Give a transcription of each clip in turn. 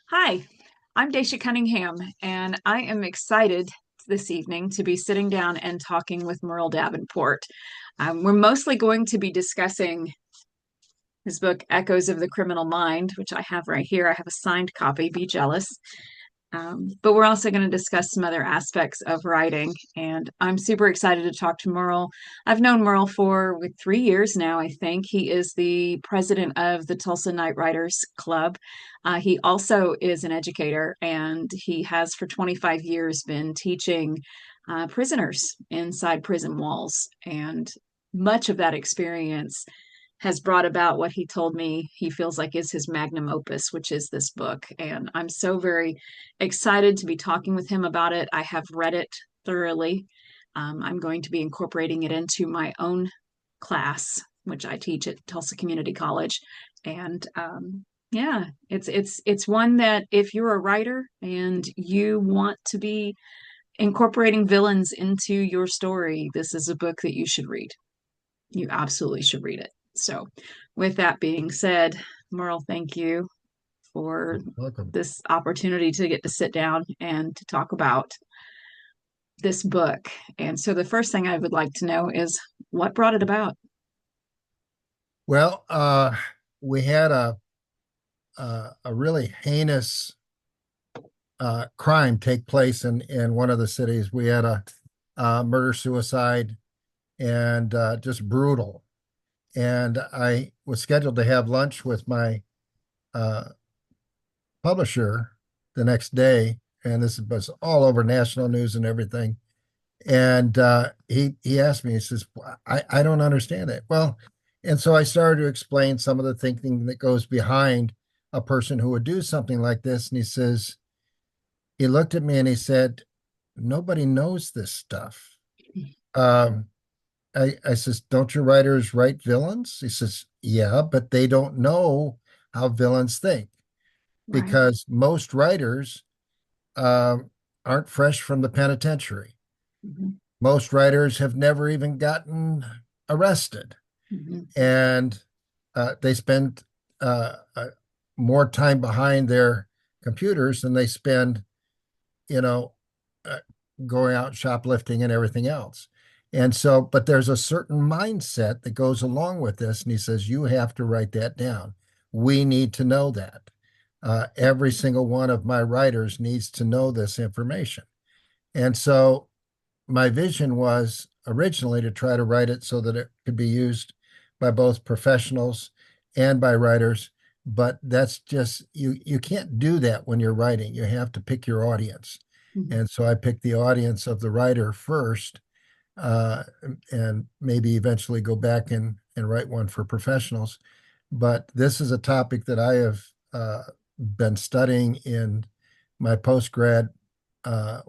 Hi, I'm Dacia Cunningham, and I am excited this evening to be sitting down and talking with Merle Davenport. We're mostly going to be discussing his book, Echoes of the Criminal Mind, which I have right here. I have a signed copy, be jealous. But we're also going to discuss some other aspects of writing, and I'm super excited to talk to Merle. I've known Merle for 3 years now, I think. He is the president of the Tulsa Nightwriters Club. He also is an educator, and he has for 25 years been teaching prisoners inside prison walls. And much of that experience has brought about what he told me he feels like is his magnum opus, which is this book. And I'm so very excited to be talking with him about it. I have read it thoroughly. I'm going to be incorporating it into my own class, which I teach at Tulsa Community College. And yeah, it's one that if you're a writer and you want to be incorporating villains into your story, this is a book that you should read. You absolutely should read it. So, with that being said, Merle, thank you for Welcome. this opportunity to get to sit down and to talk about this book. And so, the first thing I would like to know is what brought it about? Well, we had a really heinous crime take place in one of the cities. We had a murder suicide and just brutal. And I was scheduled to have lunch with my uh, publisher the next day, and this was all over national news and everything. And he asked me, he says, I don't understand it. Well, and so I started to explain some of the thinking that goes behind a person who would do something like this. And he says, he looked at me and he said, nobody knows this stuff. Um, I says, don't your writers write villains? He says, yeah, but they don't know how villains think Right. because most writers aren't fresh from the penitentiary. Hmm. Most writers have never even gotten arrested, Hmm. and they spend uh, uh, more time behind their computers than they spend, you know, uh, going out shoplifting and everything else. And so, but there's a certain mindset that goes along with this. And he says, you have to write that down. We need to know that. Every single one of my writers needs to know this information. And so my vision was originally to try to write it so that it could be used by both professionals and by writers, but that's just you can't do that when you're writing. You have to pick your audience. Hmm. And so I picked the audience of the writer first, uh, and maybe eventually go back and write one for professionals. But this is a topic that I have been studying in my post grad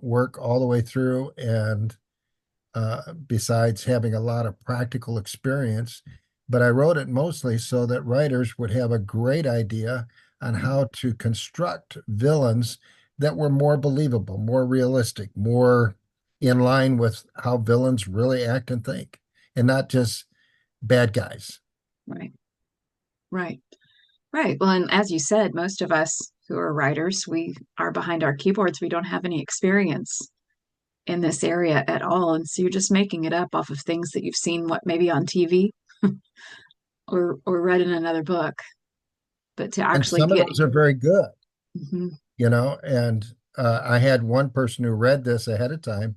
work all the way through, and besides having a lot of practical experience. But I wrote it mostly so that writers would have a great idea on how to construct villains that were more believable, more realistic, more in line with how villains really act and think, and not just bad guys. Right. Right. Right. Well, and as you said, most of us who are writers, we are behind our keyboards. We don't have any experience in this area at all. And so you're just making it up off of things that you've seen, what maybe on TV or read in another book. But to And actually some of get, those are very good, mhm, and I had one person who read this ahead of time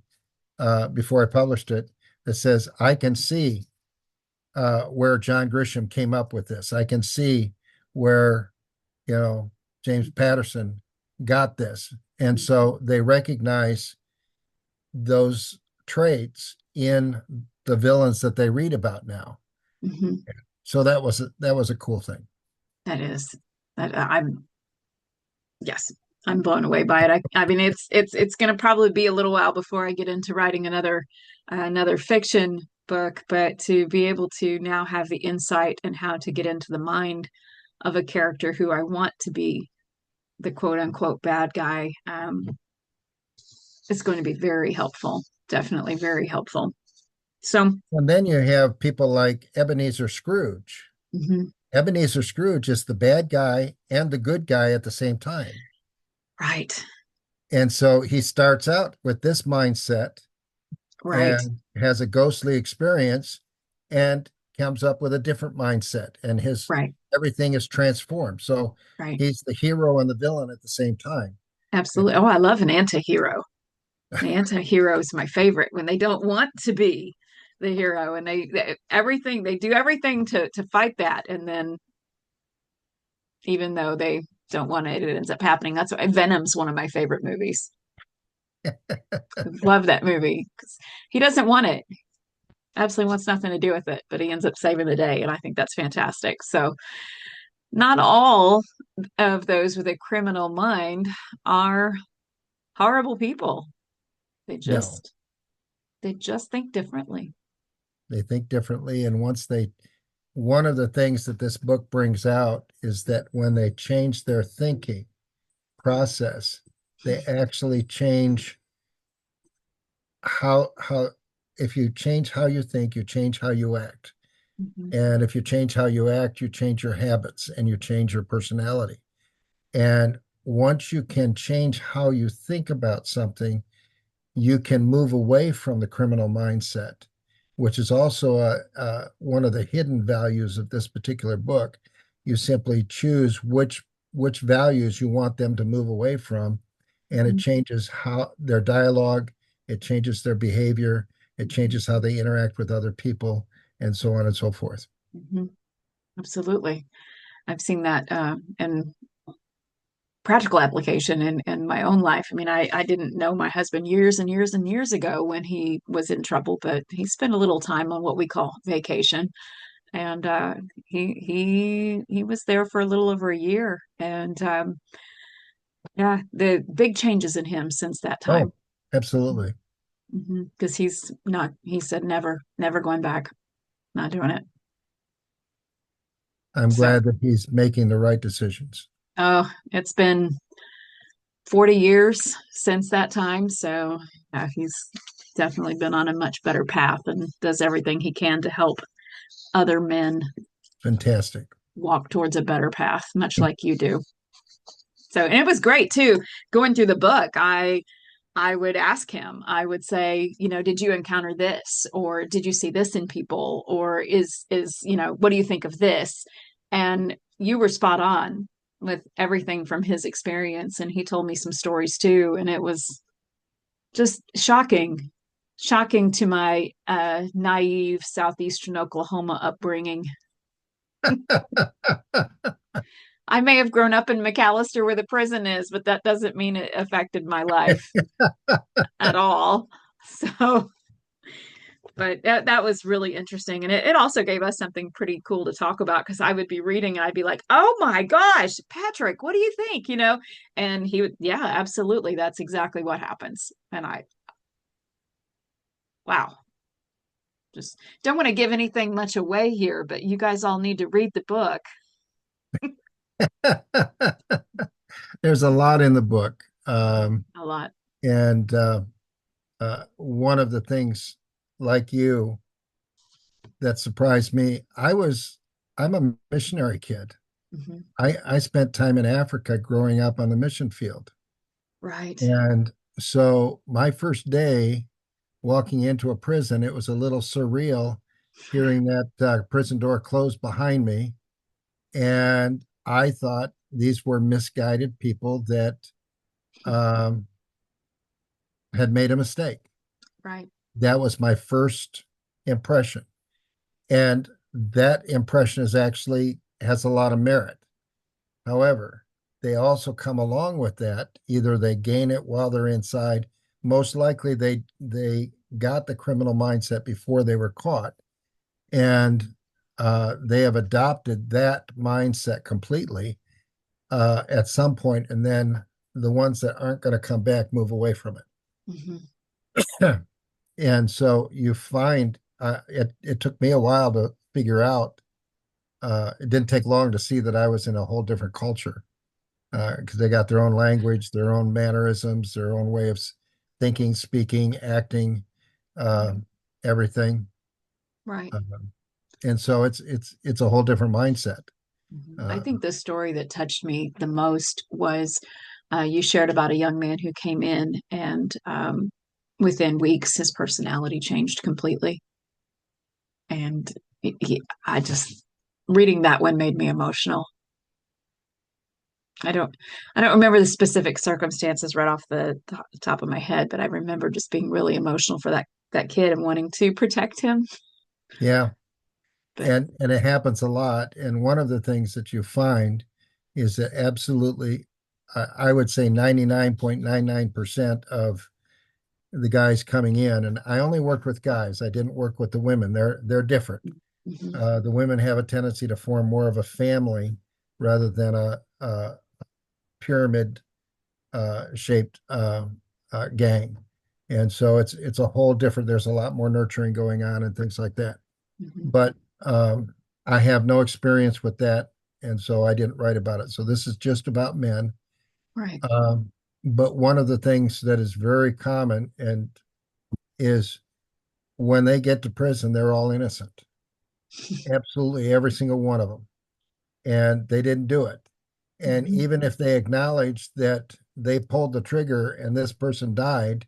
before I published it that says, I can see where John Grisham came up with this. I can see where, James Patterson got this. And so they recognize those traits in the villains that they read about now. mhm, So that was a cool thing. that is that I'm yes, I'm blown away by it. I mean, it's going to probably be a little while before I get into writing another fiction book, but to be able to now have the insight and how to get into the mind of a character who I want to be the quote unquote bad guy, is going to be very helpful. Definitely very helpful. So, And then you have people like Ebenezer Scrooge. mhm, Ebenezer Scrooge is the bad guy and the good guy at the same time. Right. And so he starts out with this mindset Right. and has a ghostly experience and comes up with a different mindset, and his Right. everything is transformed. So Right. he's the hero and the villain at the same time. Absolutely. Oh, I love an anti-hero. The anti-hero is my favorite when they don't want to be the hero and they do everything to fight that. And then even though they don't want it, it ends up happening. That's why Venom's one of my favorite movies. Love that movie 'cause he doesn't want it. Absolutely wants nothing to do with it, but he ends up saving the day. And I think that's fantastic. So not all of those with a criminal mind are horrible people. They No, just they just think differently. they think differently. And one of the things that this book brings out is that when they change their thinking process, they actually change how if you change how you think, you change how you act. Mhm. And if you change how you act, you change your habits and you change your personality. And once you can change how you think about something, you can move away from the criminal mindset, which is also one of the hidden values of this particular book. You simply choose which values you want them to move away from, and it Mhm. changes how their dialogue, it changes their behavior, it changes how they interact with other people, and so on and so forth. Mhm. Absolutely. I've seen that in practical application in my own life. I mean, I didn't know my husband years and years and years ago when he was in trouble, but he spent a little time on what we call vacation. And he was there for a little over a year. And yeah, the big changes in him since that time. Oh, absolutely. Because he's not, he said, never, never going back, not doing it. I'm So, glad that he's making the right decisions. oh, it's been 40 years since that time. So he's definitely been on a much better path and does everything he can to help other men Fantastic. walk towards a better path, much like you do. So, and it was great too, going through the book. I would ask him, I would say, did you encounter this? Or did you see this in people? Or what do you think of this? And you were spot on with everything from his experience. And he told me some stories too. And it was just shocking to my naive Southeastern Oklahoma upbringing. I may have grown up in McAllister where the prison is, but that doesn't mean it affected my life at all. So, but that was really interesting. And it also gave us something pretty cool to talk about because I would be reading and I'd be like, oh my gosh, Patrick, what do you think? And he would, yeah, absolutely. That's exactly what happens. And wow, just don't want to give anything much away here, but you guys all need to read the book There's a lot in the book. a lot. And one of the things, like you, that surprised me, I'm a missionary kid. Mhm. I spent time in Africa growing up on the mission field. Right. And so my first day walking into a prison, it was a little surreal hearing that prison door close behind me. And I thought these were misguided people that um, had made a mistake. Right. That was my first impression. And that impression is actually has a lot of merit. However, they also come along with that. Either they gain it while they're inside. Most likely they got the criminal mindset before they were caught. And they have adopted that mindset completely at some point, and then the ones that aren't going to come back move away from Mhm. it. And so you find it took me a while to figure out. It didn't take long to see that I was in a whole different culture because they got their own language, their own mannerisms, their own way of thinking, speaking, acting, uh, everything. Right. And so it's a whole different mindset. I Uh, think the story that touched me the most was You shared about a young man who came in and within weeks his personality changed completely. And I just reading that one made me emotional. I don't I don't remember the specific circumstances right off the top of my head, but I remember just being really emotional for that kid and wanting to protect him. Yeah. But And it happens a lot. And one of the things that you find is that absolutely, I would say 99.99% of the guys coming in, and I only worked with guys. I didn't work with the women. They're different. mhm, The women have a tendency to form more of a family rather than a pyramid shaped gang. And so it's a whole different. There's a lot more nurturing going on and things like that. mhm. But I have no experience with that, and so I didn't write about it. So this is just about men. Right. But one of the things that is very common and is when they get to prison, they're all innocent. Absolutely every single one of them. And they didn't do it. And Mhm, even if they acknowledge that they pulled the trigger and this person died,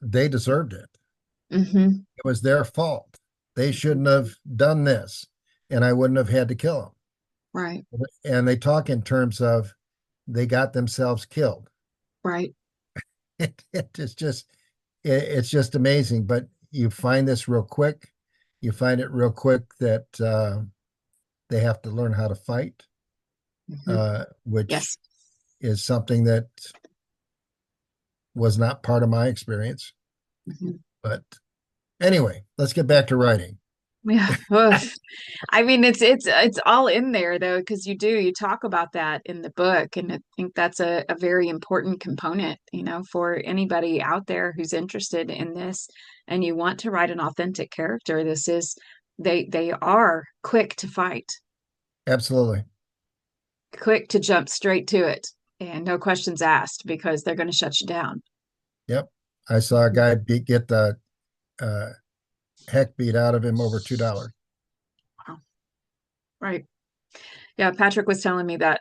they deserved it. mhm. It was their fault. They shouldn't have done this, and I wouldn't have had to kill Right. them. And they talk in terms of they got themselves killed. Right. It is just it's just amazing. But you find this real quick. You find it real quick that they have to learn how to fight, Mhm. which Yes. is something that was not part of my experience. Mhm. But anyway, let's get back to writing. Yeah. Ugh. I mean, it's all in there though, because you talk about that in the book, and I think that's a very important component, for anybody out there who's interested in this, and you want to write an authentic character. This is they are quick to fight, Absolutely. quick to jump straight to it, and no questions asked because they're going to shut you down. Yep. I saw a guy get the uh, heck beat out of him over $2. Wow. Right. Yeah, Patrick was telling me that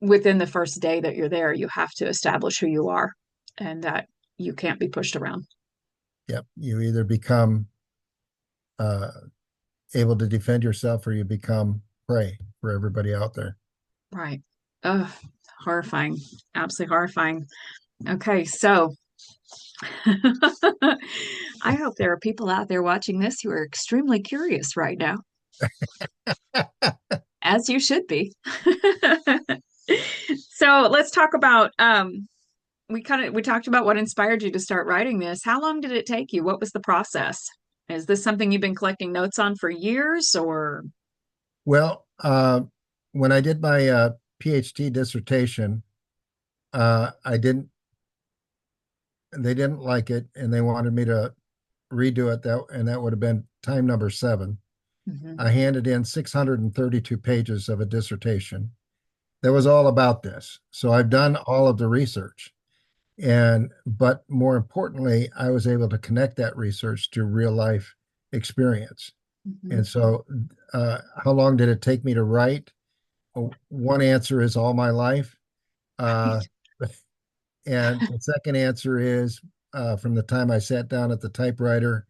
within the first day that you're there, you have to establish who you are and that you can't be pushed around. Yep. You either become uh, able to defend yourself or you become prey for everybody out there. Right. Ugh, horrifying. Absolutely horrifying. Okay, so I hope there are people out there watching this who are extremely curious right now, as you should be. So let's talk about we talked about what inspired you to start writing this. How long did it take you? What was the process? Is this something you've been collecting notes on for years or Well, when I did my PhD dissertation, I didn't, they didn't like it and they wanted me to redo it and that would have been time number 7. Mhm. I handed in 632 pages of a dissertation that was all about this. So I've done all of the research. But more importantly, I was able to connect that research to real life experience. And Mhm. so, how long did it take me to write? One answer is all my life. Uh, and the second answer is from the time I sat down at the typewriter,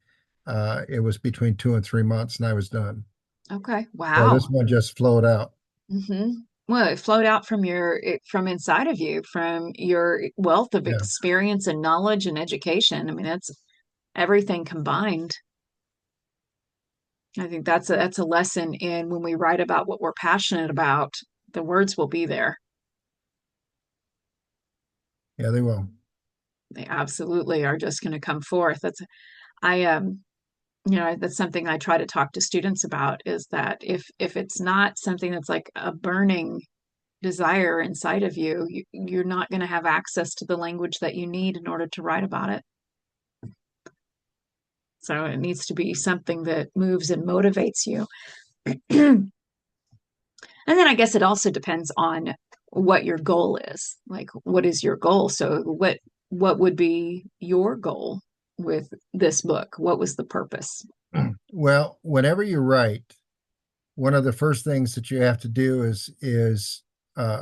it was between 2 and 3 months and I was done. Okay. So this Wow. one just flowed out. Hmm. Well, it flowed out from inside of you, from your wealth of Yeah, experience and knowledge and education. I mean, that's everything combined. I think that's a lesson in when we write about what we're passionate about, the words will be there. yeah, they will. They absolutely are just going to come forth. I that's something I try to talk to students about is that if it's not something that's like a burning desire inside of you're not going to have access to the language that you need in order to write about it. So it needs to be something that moves and motivates you. And then I guess it also depends on what your goal is. Like, what is your goal? So what would be your goal with this book? What was the purpose? Well, whenever you write, one of the first things that you have to do is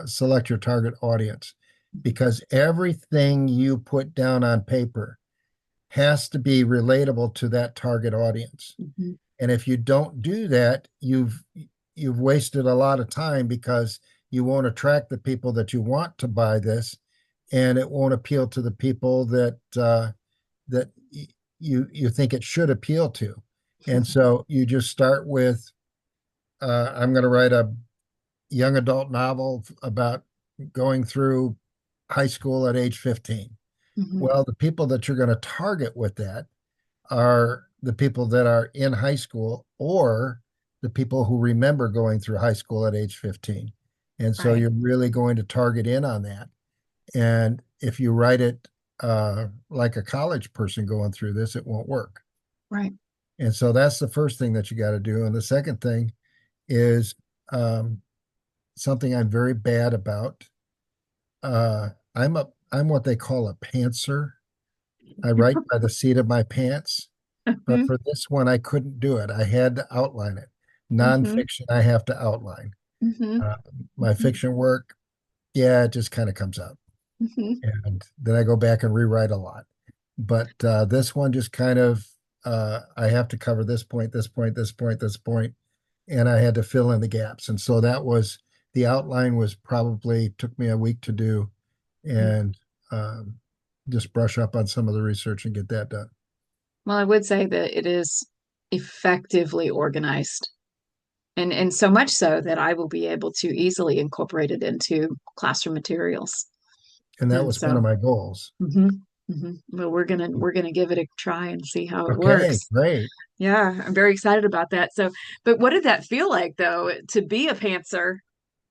select your target audience because everything you put down on paper has to be relatable to that target audience. Mhm. And if you don't do that, you've wasted a lot of time because you won't attract the people that you want to buy this, and it won't appeal to the people that you think it should appeal to. And so you just start with, I'm going to write a young adult novel about going through high school at age 15. Mhm. Well, the people that you're going to target with that are the people that are in high school or the people who remember going through high school at age 15. And so Right, you're really going to target in on that. And if you write it like a college person going through this, it won't work. right. And so that's the first thing that you got to do. And the second thing is um, something I'm very bad about. I'm what they call a pantser. I write by the seat of my pants. But Mhm. for this one, I couldn't do it. I had to outline it. Mhm. Nonfiction, I have to outline. Mhm. Uh, my Mhm. fiction work, yeah, it just kind of comes out. Mhm. And then I go back and rewrite a lot. But this one just kind of, I have to cover this point, this point, this point, this point, and I had to fill in the gaps. And so that was the outline was probably took me a week to do and um, just brush up on some of the research and get that done. Well, I would say that it is effectively organized, and so much so that I will be able to easily incorporate it into classroom materials. And that And was one of so, my goals. well, we're gonna give it a try and see how it Okay, works. great. Yeah, I'm very excited about that. So, but what did that feel like though, to be a pantser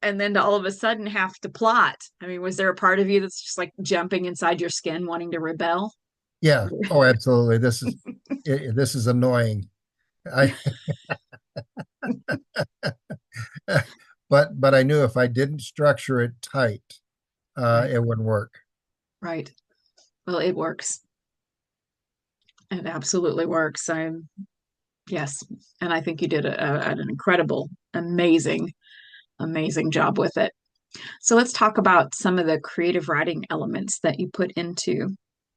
and then to all of a sudden have to plot? I mean, was there a part of you that's just like jumping inside your skin, wanting to rebel? Yeah. Oh, absolutely. This is annoying. I but I knew if I didn't structure it tight, Right, it wouldn't work. right. Well, it works. It absolutely works. Yes, and I think you did an incredible, amazing job with it. So let's talk about some of the creative writing elements that you put into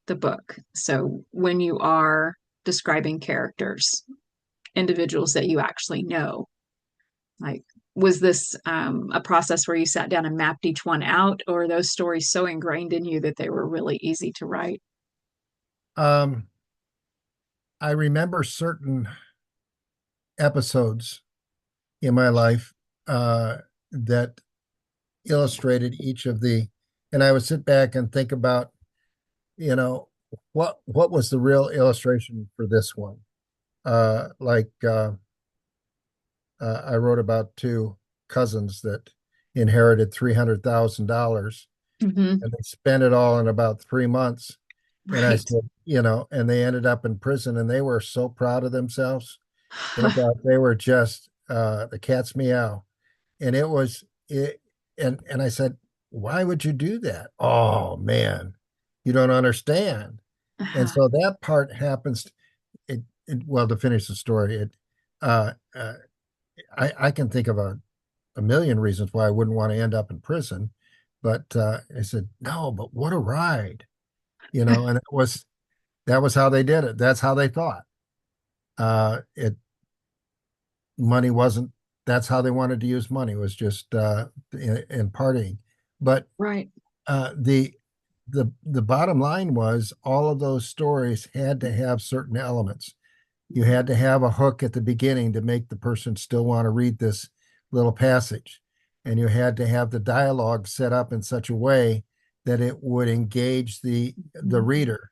the book. So when you are describing characters, individuals that you actually know, like was this a process where you sat down and mapped each one out, or are those stories so ingrained in you that they were really easy to write? Um, I remember certain episodes in my life that illustrated each of the, and I would sit back and think about, you know, what was the real illustration for this one? Like I wrote about two cousins that inherited $300,000 Hmm. and they spent it all in about 3 months. And I Right. said, and they ended up in prison and they were so proud of themselves. They thought they were just the cat's meow. And it was it and I said, why would you do that? Oh man, you don't understand. And Uh-huh. so that part happens. Well, to finish the story, uh, uh, I can think of a million reasons why I wouldn't want to end up in prison. But I said, no, but what a ride, and that was how they did it. That's how they thought. It money wasn't, that's how they wanted to use money was just in partying. But Right. the the bottom line was all of those stories had to have certain elements. You had to have a hook at the beginning to make the person still want to read this little passage. And you had to have the dialogue set up in such a way that it would engage the reader.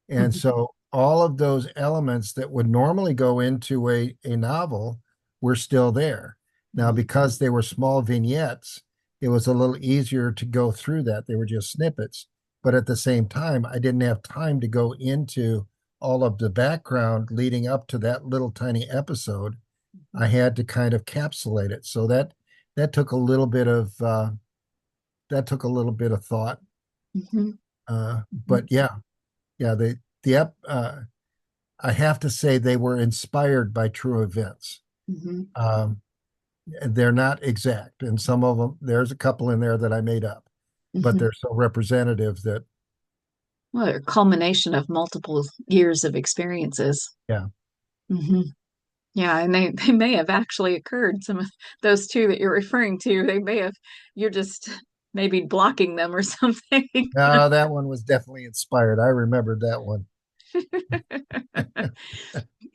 And so all of those elements that would normally go into a novel were still there. Now, because they were small vignettes, it was a little easier to go through that. They were just snippets. But at the same time, I didn't have time to go into all of the background leading up to that little tiny episode. I had to kind of capsulate it. So that took a little bit of thought. Mhm. But yeah, yeah, I have to say they were inspired by true events. Mhm. Um, they're not exact, and some of them, there's a couple in there that I made up, but Hmm. they're so representative that, Well, they're a culmination of multiple years of experiences. yeah. Hmm. Yeah, and they may have actually occurred. Some of those two that you're referring to, they may have, you're just maybe blocking them or something. That one was definitely inspired. I remembered that one.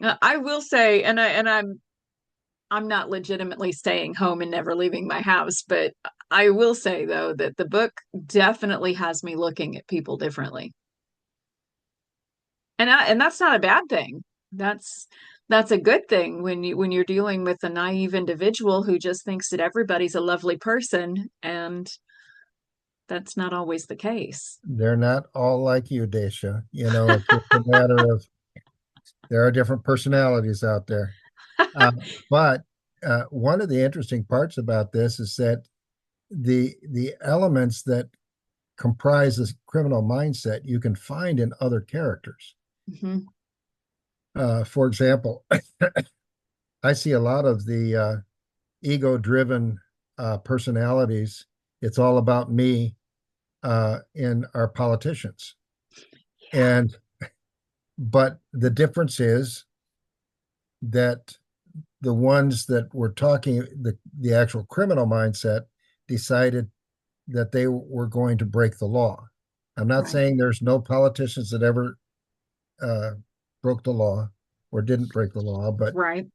I will say, I'm not legitimately staying home and never leaving my house, but I will say though that the book definitely has me looking at people differently. And that's not a bad thing. That's that's a good thing when you're dealing with a naive individual who just thinks that everybody's a lovely person, and that's not always the case. They're not all like you, Dacia. It's just a matter of there are different personalities out there. Uh, but one of the interesting parts about this is that the elements that comprise this criminal mindset you can find in other characters. Hmm. For example, I see a lot of the ego-driven personalities. It's all about me in our politicians, and but the difference is that the ones that were talking the actual criminal mindset decided that they were going to break the law. I'm not Right. saying there's no politicians that ever uh, broke the law or didn't break the law, but Right.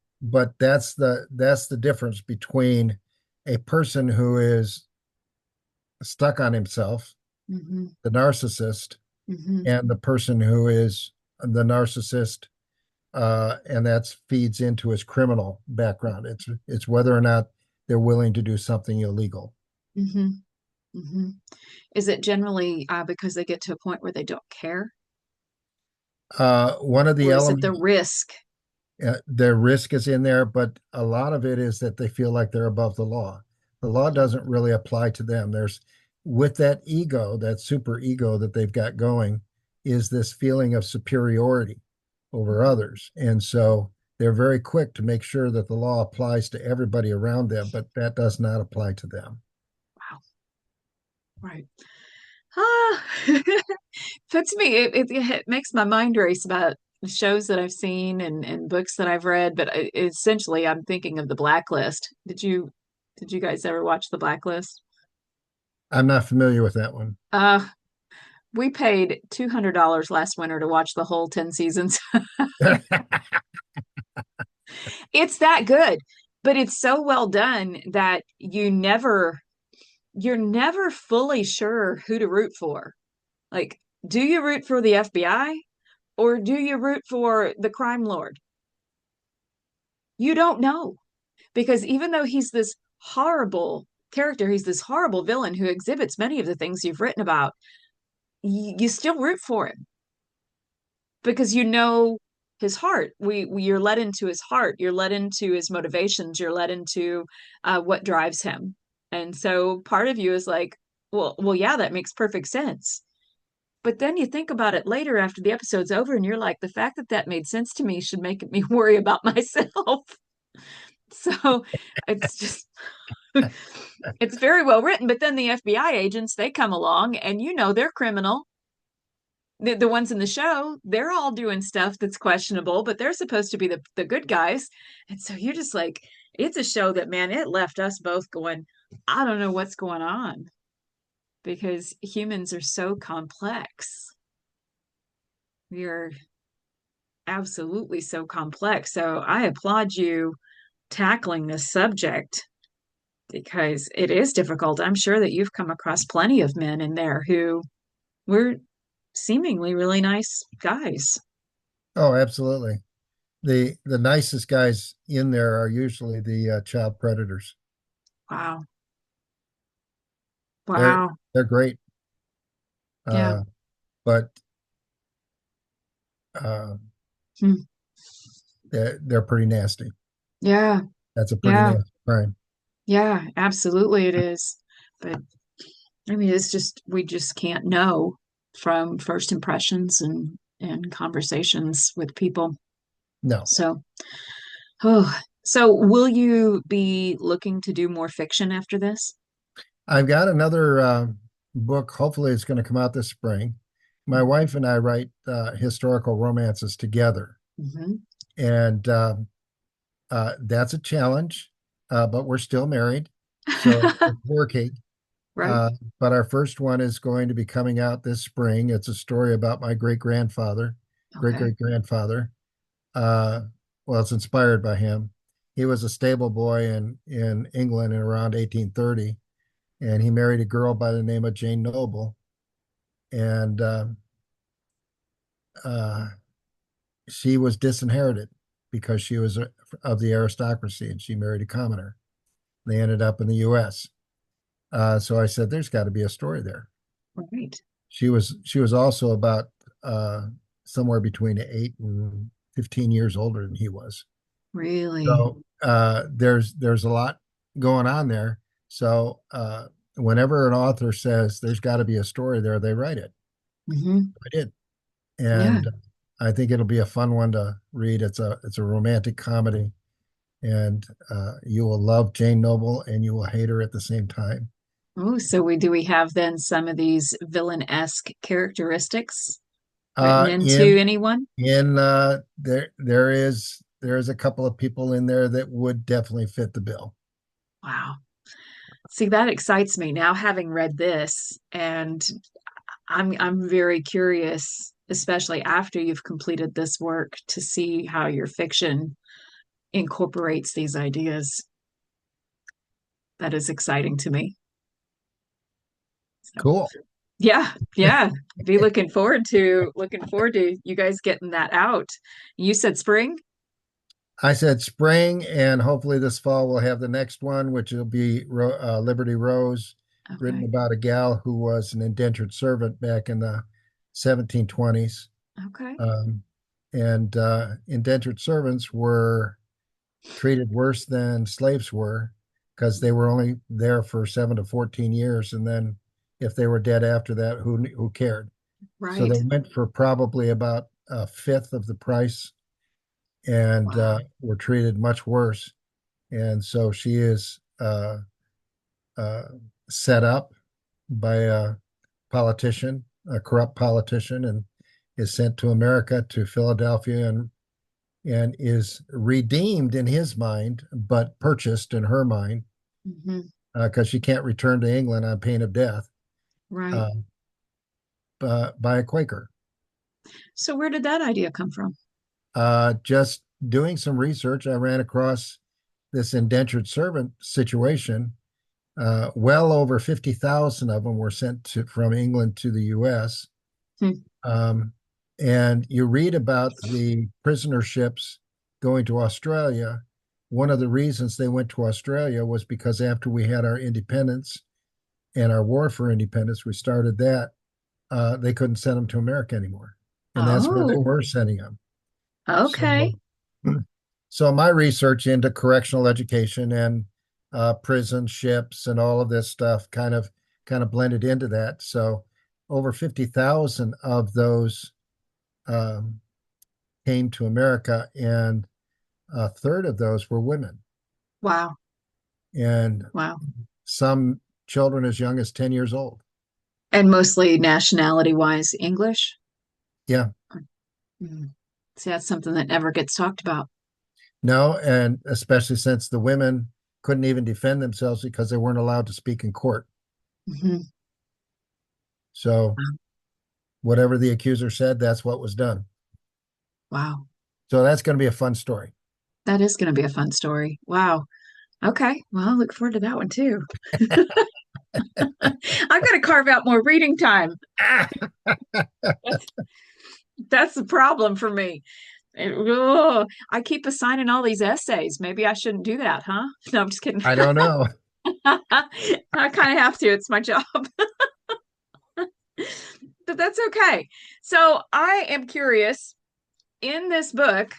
that's the difference between a person who is stuck on himself, Hmm. the narcissist, Hmm. and the person who is the narcissist, and that feeds into his criminal background. It's whether or not they're willing to do something illegal. Hmm. Hmm. Is it generally because they get to a point where they don't care, One of the or is it the elements, risk? their risk is in there, but a lot of it is that they feel like they're above the law. The law doesn't really apply to them. There's with that ego, that super ego that they've got going, is this feeling of superiority over others. And so they're very quick to make sure that the law applies to everybody around them, but that does not apply to them. Wow. Right. Ah, puts me it makes my mind race about shows that I've seen and books that I've read, but essentially I'm thinking of The Blacklist. Did you guys ever watch The Blacklist? I'm not familiar with that one. Uh, we paid $200 last winter to watch the whole 10 seasons. It's that good, but it's so well done that you're never fully sure who to root for. Like, do you root for the FBI or do you root for the crime lord? You don't know, because even though he's this horrible character, he's this horrible villain who exhibits many of the things you've written about, you still root for him because you know his heart. You're led into his heart, you're led into his motivations, you're led into what drives him. And so part of you is like, well, yeah, that makes perfect sense. But then you think about it later after the episode's over, and you're like, the fact that that made sense to me should make me worry about myself. So it's just, it's very well written. But then the FBI agents, they come along and they're criminal. The ones in the show, they're all doing stuff that's questionable, but they're supposed to be the good guys. And so you're just like, it's a show that, man, it left us both going, I don't know what's going on because humans are so complex. We are absolutely so complex. So I applaud you tackling this subject because it is difficult. I'm sure that you've come across plenty of men in there who were seemingly really nice guys. Oh, absolutely. The nicest guys in there are usually the child predators. Wow. They're Wow. they're great, Yeah. but uh, Hmm. they're pretty nasty. Yeah. That's a pretty Yeah. nasty crime. Yeah. Absolutely it is. But I mean, it's just, we just can't know from first impressions and conversations with people. No. So, oh. So will you be looking to do more fiction after this? I've got another book. Hopefully, it's going to come out this spring. My wife and I write historical romances together, Hmm. and that's a challenge, but we're still married, so it's working. Right. Uh, but our first one is going to be coming out this spring. It's a story about my great Okay. great grandfather. Uh, well, it's inspired by him. He was a stable boy in England in around 1830, and he married a girl by the name of Jane Noble, and uh, she was disinherited because she was of the aristocracy, and she married a commoner. They ended up in the U.S. So I said, "There's got to be a story there." Right. She was also about uh, somewhere between 8 and 15 years older than he was. Really? So there's a lot going on there. So whenever an author says there's got to be a story there, they write it. Hmm. I did, Yeah. and I think it'll be a fun one to read. It's a romantic comedy, and you will love Jane Noble and you will hate her at the same time. Oh, so we have then some of these villain-esque characteristics written Uh, into in anyone? there is a couple of people in there that would definitely fit the bill. Wow. See, that excites me now having read this, and I'm very curious, especially after you've completed this work, to see how your fiction incorporates these ideas. That is exciting to me. So, Cool. yeah, yeah. Be looking forward to you guys getting that out. You said spring? I said spring, and hopefully this fall we'll have the next one, which will be Liberty Rose, written Okay. about a gal who was an indentured servant back in the 1720s. Okay. Um, and indentured servants were treated worse than slaves were because they were only there for 7 to 14 years, and then if they were dead after that, who cared? So they Right. went for probably about a fifth of the price, and Wow. were treated much worse. And so she is uh, set up by a politician, a corrupt politician, and is sent to America, to Philadelphia, and is redeemed in his mind, but purchased in her mind Hmm. because she can't return to England on pain of death Right. uh, by a Quaker. So where did that idea come from? Just doing some research, I ran across this indentured servant situation. Well over 50,000 of them were sent from England to the US. Hmm. Um, and you read about the prisoner ships going to Australia. One of the reasons they went to Australia was because after we had our independence and our war for independence, we started that. They couldn't send them to America anymore, and that's where they Oh, were sending them. So, okay. so my research into correctional education and prison ships and all of this stuff kind of blended into that. So, over 50,000 of those um, came to America, and a third of those were women, Wow. and Wow. some children as young as 10 years old. And mostly nationality wise, English. Yeah, Mm. See, that's something that never gets talked about. no, and especially since the women couldn't even defend themselves because they weren't allowed to speak in court. Hmm. So, whatever the accuser said, that's what was done. Wow. So, that's going to be a fun story. That is going to be a fun story. Wow. Okay. Well, I look forward to that one too. I've got to carve out more reading time. That's, that's the problem for me. I keep assigning all these essays. Maybe I shouldn't do that, huh? No, I'm just kidding. I don't know. I kind of have to. It's my job. But that's okay. So I am curious in this book,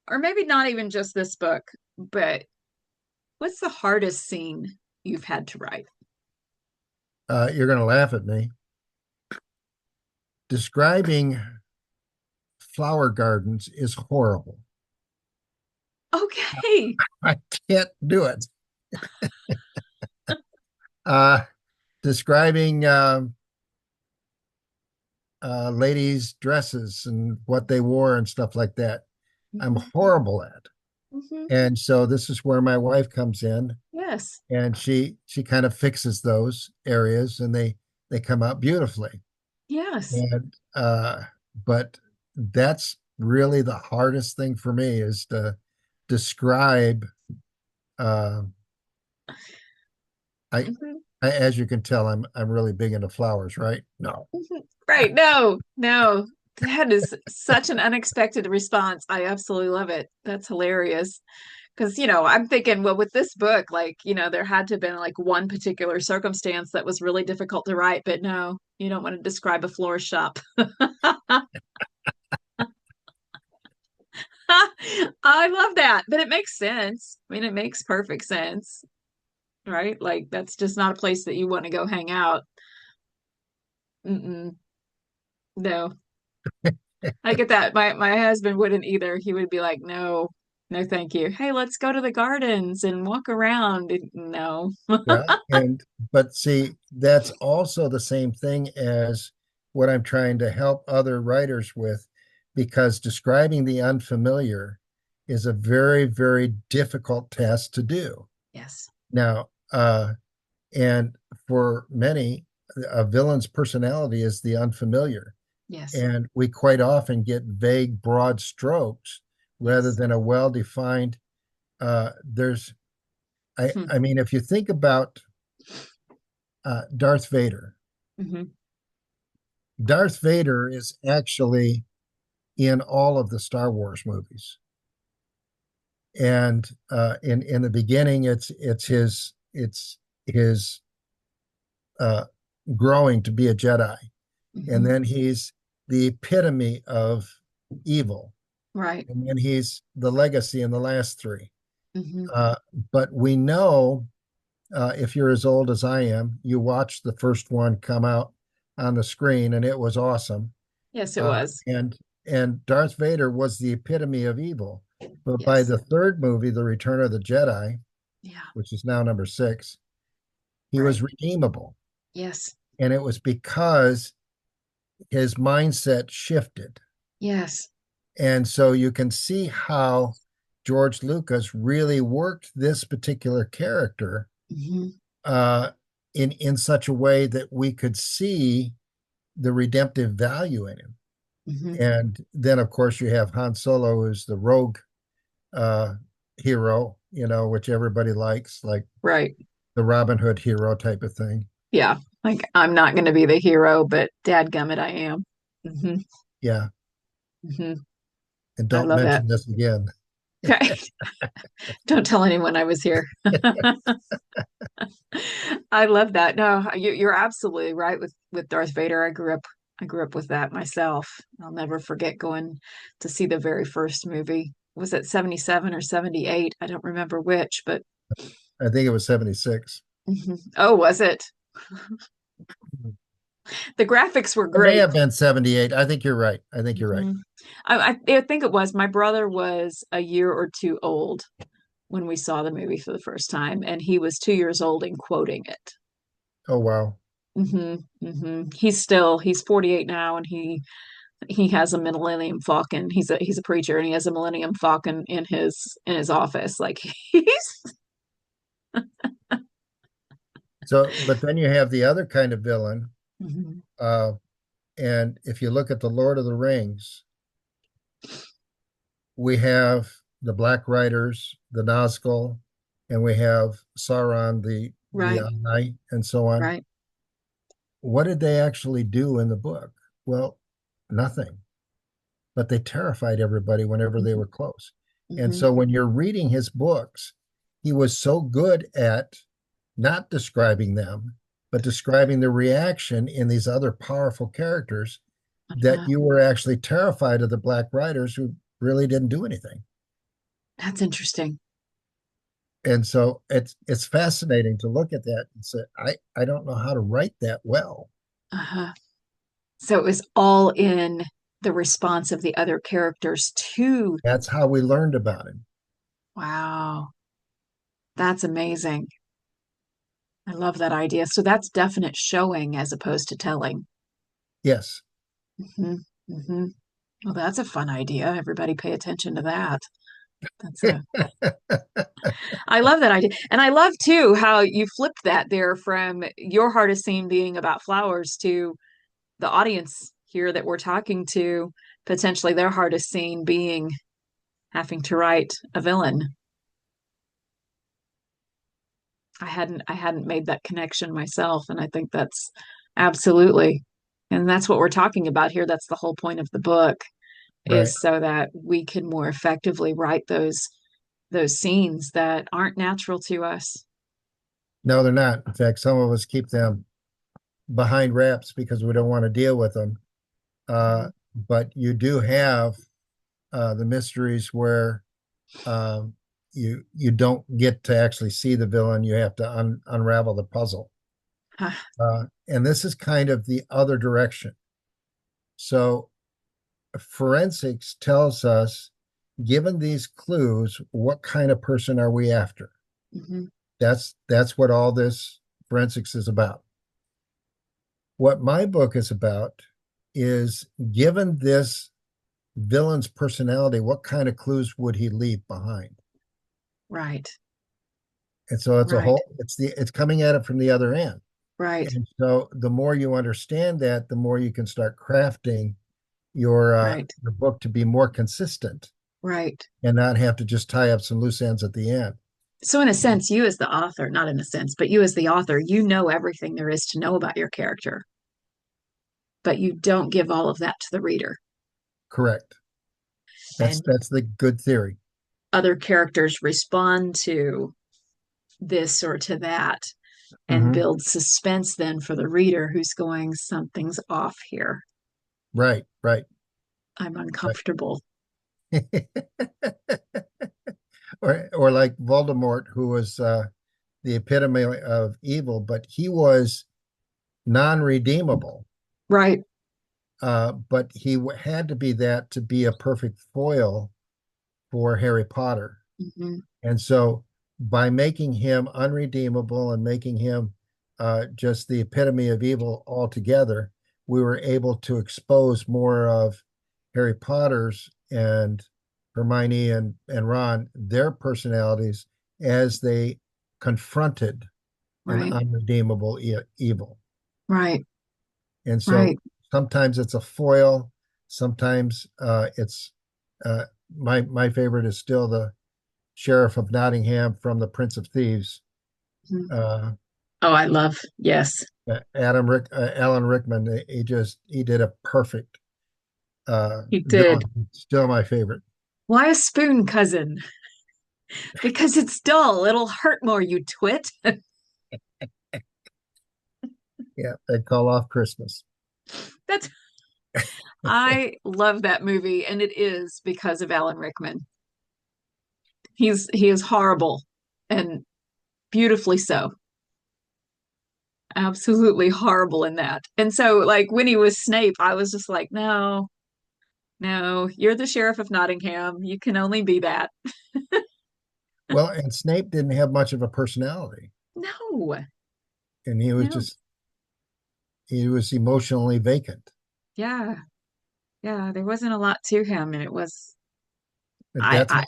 or maybe not even just this book, but what's the hardest scene you've had to write? You're going to laugh at me. Describing flower gardens is horrible. Okay. I can't do it. Uh, Describing ladies' dresses and what they wore and stuff like that, I'm Mhm, horrible at. mhm. And so this is where my wife comes in, Yes. and she kind of fixes those areas, and they come out beautifully. Yes. And but that's really the hardest thing for me is to describe. Uh, I, Mhm, as you can tell, I'm really big into flowers, right? No. mhm. Right. No, no. That is such an unexpected response. I absolutely love it. That's hilarious. Because, I'm thinking, well, with this book, like, there had to have been like one particular circumstance that was really difficult to write, but no, you don't want to describe a florist shop. I love that, but it makes sense. I mean, it makes perfect sense, right? Like, that's just not a place that you want to go hang out. Mm-mm, no, I get that. My husband wouldn't either. He would be like, no, no, thank you. Hey, let's go to the gardens and walk around. No. Yeah. And but see, that's also the same thing as what I'm trying to help other writers with, because describing the unfamiliar is a very, very difficult task to do. Yes. Now, and for many, a villain's personality is the unfamiliar. Yes. And we quite often get vague, broad strokes rather Yes. than a well-defined. There's, Hmm. I mean, if you think about Darth Vader, Hmm. Darth Vader is actually in all of the Star Wars movies. And in the beginning, it's his uh, growing to be a Jedi, and Hmm. then he's the epitome of evil, Right. and then he's the legacy in the last three. Hmm. Uh, but we know, if you're as old as I am, you watched the first one come out on the screen, and it was awesome. Yes, it Uh, was. and and Darth Vader was the epitome of evil. But by Yes. the third movie, The Return of the Jedi, Yeah. which is now number six, he was Right. redeemable. Yes. And it was because his mindset shifted. Yes. And so you can see how George Lucas really worked this particular character Hmm. uh, in such a way that we could see the redemptive value in him. Hmm. And then, of course, you have Han Solo, who's the rogue uh, hero, which everybody likes, like Right. the Robin Hood hero type of thing. Yeah. Like, I'm not going to be the hero, but dadgummit, I am. Hmm. Yeah. Hmm. And I don't love that. mention this again. Okay. Don't tell anyone I was here. I love that. No, you're absolutely right with Darth Vader. I grew up with that myself. I'll never forget going to see the very first movie. Was it 77 or 78? I don't remember which, but I think it was 76. mhm. Oh, was it? The graphics were It may great. have been 78. I think you're right. I think you're right. Mhm. I think it was. My brother was a year or two old when we saw the movie for the first time, and he was 2 years old and quoting it. Oh, wow. He's 48 now, and he has a Millennium Falcon. He's a preacher, and he has a Millennium Falcon in his office. Like he's So, but then you have the other kind of villain. Mhm. Uh, and if you look at the Lord of the Rings, we have the Black Riders, the Nazgul, and we have Sauron, the Right, Eye, and so on. right. What did they actually do in the book? Well, nothing, but they terrified everybody whenever they Hmm. were close. And Hmm. so when you're reading his books, he was so good at not describing them, but describing the reaction in these other powerful characters that Uh, you were actually terrified of the Black Riders who really didn't do anything. that's interesting. And so it's fascinating to look at that and say, I don't know how to write that well. Uh-huh. So it was all in the response of the other characters to. That's how we learned about him. Wow. That's amazing. I love that idea. So that's definite showing as opposed to telling. Yes. Hmm. Hmm. Well, that's a fun idea. Everybody pay attention to that. That's a, I love that idea. And I love too how you flipped that there from your hardest scene being about flowers to the audience here that we're talking to, potentially their hardest scene being having to write a villain. I hadn't made that connection myself, and I think that's absolutely, and that's what we're talking about here. That's the whole point of the book, Right. is so that we can more effectively write those scenes that aren't natural to us. No, they're not. In fact, some of us keep them behind wraps because we don't want to deal with them. Uh, Mhm. but you do have the mysteries where you don't get to actually see the villain. You have to unravel the puzzle. Ah, And this is kind of the other direction. So forensics tells us, given these clues, what kind of person are we after? mhm. That's what all this forensics is about. What my book is about is, given this villain's personality, what kind of clues would he leave behind? Right, And so it's a right, whole, it's coming at it from the other end. right, And so the more you understand that, the more you can start crafting right, your book to be more consistent right. and not have to just tie up some loose ends at the end. So in a sense, you as the author, not in a sense, but you as the author, you know everything there is to know about your character, but you don't give all of that to the reader. Correct. And That's the good theory. other characters respond to this or to that and Hmm. build suspense then for the reader who's going, something's off here. Right, right, I'm right. uncomfortable. Or like Voldemort, who was the epitome of evil, but he was non-redeemable. Right. But he had to be that to be a perfect foil for Harry Potter. Hmm. And so by making him unredeemable and making him just the epitome of evil altogether, we were able to expose more of Harry Potter's and Hermione and Ron, their personalities as they confronted an Right. unredeemable evil. Right. And so Right. sometimes it's a foil, sometimes it's uh, my favorite is still the Sheriff of Nottingham from The Prince of Thieves. Mhm. Uh, Oh, I love, yes, Alan Rickman. He did a perfect he did. villain. Still my favorite. Why a spoon, cousin? Because it's dull. It'll hurt more, you twit. Yeah, they call off Christmas. That's I love that movie, and it is because of Alan Rickman. He is horrible and beautifully so. Absolutely horrible in that. And so like when he was Snape, I was just like, no, no, you're the Sheriff of Nottingham. You can only be that. Well, and Snape didn't have much of a personality, No, and no. he was emotionally vacant. Yeah, yeah, there wasn't a lot to him, and it was That's I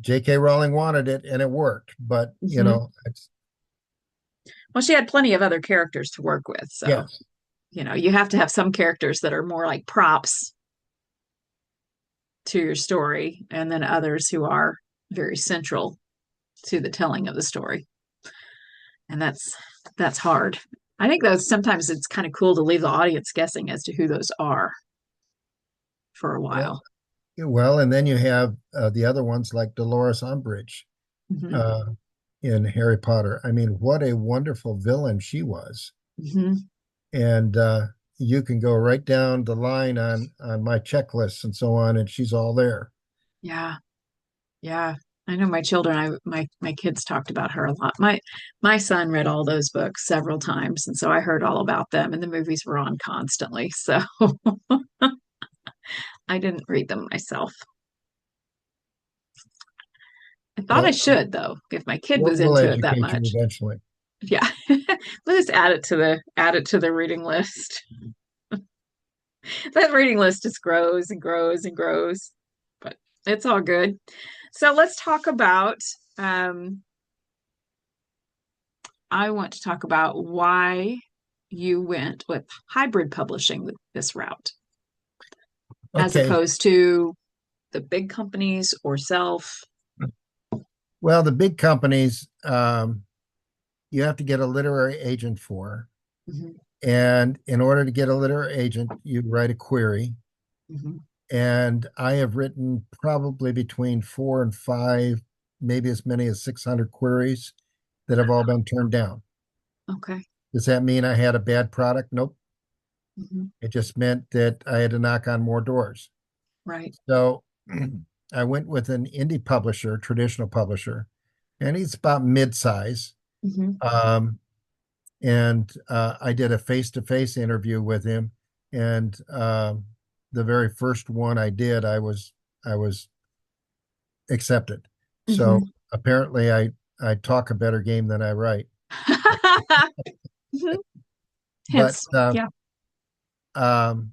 J.K. Rowling wanted it, and it worked. But mhm. it's Well, she had plenty of other characters to work with, so yes. you have to have some characters that are more like props to your story, and then others who are very central to the telling of the story. And that's hard. I think those sometimes it's kind of cool to leave the audience guessing as to who those are for a Well, while. well, and then you have the other ones like Dolores Umbridge Hmm. uh, in Harry Potter. I mean, what a wonderful villain she was. Hmm. And you can go right down the line on my checklists and so on, and she's all there. Yeah, yeah. I know my children, my kids talked about her a lot. My son read all those books several times, and so I heard all about them, and the movies were on constantly. So I didn't read them myself. I thought I Well, should though, if my kid was we'll into it that educate you much. eventually. Yeah. Let's add it to the reading list. That reading list just grows and grows and grows, but it's all good. So let's talk about um I want to talk about why you went with hybrid publishing this route as Okay. opposed to the big companies or self. Well, the big companies, you have to get a literary agent for. Mhm, And in order to get a literary agent, you write a query. mhm. And I have written probably between 4 and 5, maybe as many as 600 queries that have all been turned down. Okay. Does that mean I had a bad product? Nope. Mhm. It just meant that I had to knock on more doors. Right. So I went with an indie publisher, traditional publisher, and he's about mid-size. Mhm. Um, and I did a face-to-face interview with him, and the very first one I did, I was accepted. So Mhm. apparently, I talk a better game than I write. Mhm. But Hence, yeah. um,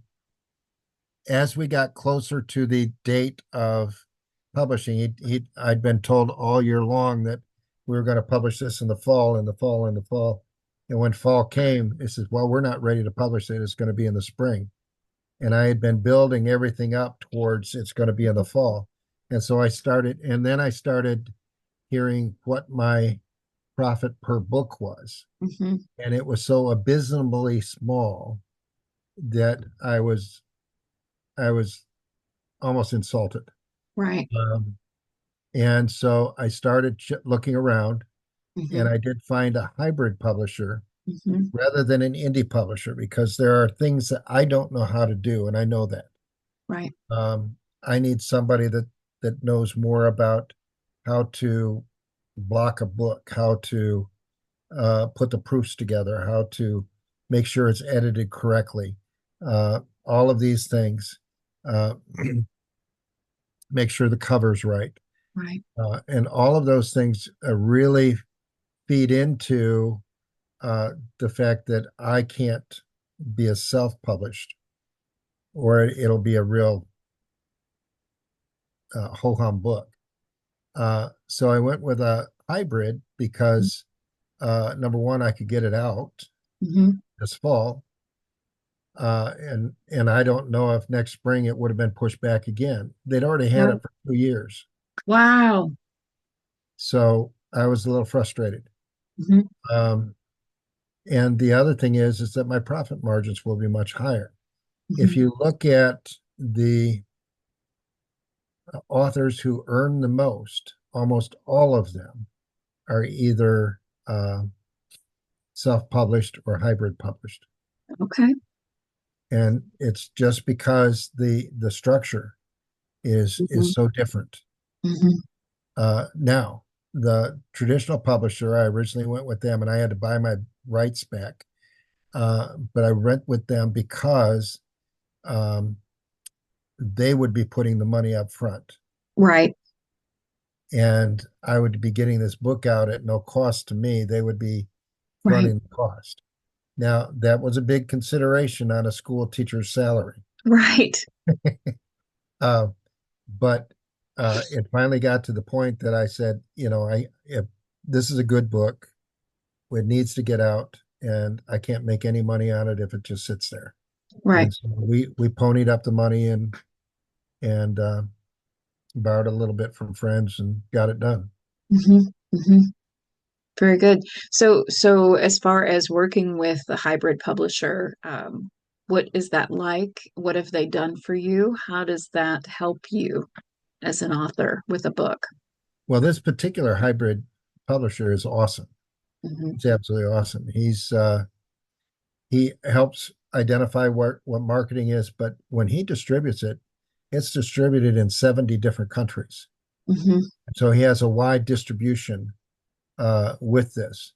as we got closer to the date of publishing, I'd been told all year long that we were going to publish this in the fall, in the fall, in the fall. And when fall came, it says, well, we're not ready to publish it. It's going to be in the spring. And I had been building everything up towards it's going to be in the fall. And so I started hearing what my profit per book was. Mhm. And it was so abysmally small that I was almost insulted. Right. Um, and so I started looking around, and Mhm. I did find a hybrid publisher Mhm. rather than an indie publisher because there are things that I don't know how to do, and I know that. Right. I need somebody that knows more about how to block a book, how to put the proofs together, how to make sure it's edited correctly, all of these things. Uh, make sure the cover's right. Right. And all of those things really feed into uh, the fact that I can't be a self-published, or it'll be a real ho-hum book. So I went with a hybrid because number one, I could get it out Mhm. this fall, and I don't know if next spring it would have been pushed back again. They'd already had Right. it for 2 years, Wow. so I was a little frustrated. Mhm. Um, And the other thing is that my profit margins will be much higher. If Mhm. you look at the authors who earn the most, almost all of them are either self-published or hybrid published. Okay. And it's just because the structure is Mhm. so different. Mhm. Now, the traditional publisher, I originally went with them and I had to buy my rights back. But I went with them because um, they would be putting the money up front. Right. And I would be getting this book out at no cost to me. They would be Right. fronting the cost. Now, that was a big consideration on a school teacher's salary. Right. Uh, but it finally got to the point that I said, if this is a good book, it needs to get out, and I can't make any money on it if it just sits there. Right. And so we ponied up the money and borrowed a little bit from friends and got it done. Mhm. Mhm. Very good. So as far as working with the hybrid publisher, what is that like? What have they done for you? How does that help you as an author with a book? Well, this particular hybrid publisher is awesome. Hmm. It's absolutely awesome. He helps identify what marketing is, but when he distributes it, it's distributed in 70 different countries. Hmm. So he has a wide distribution with this.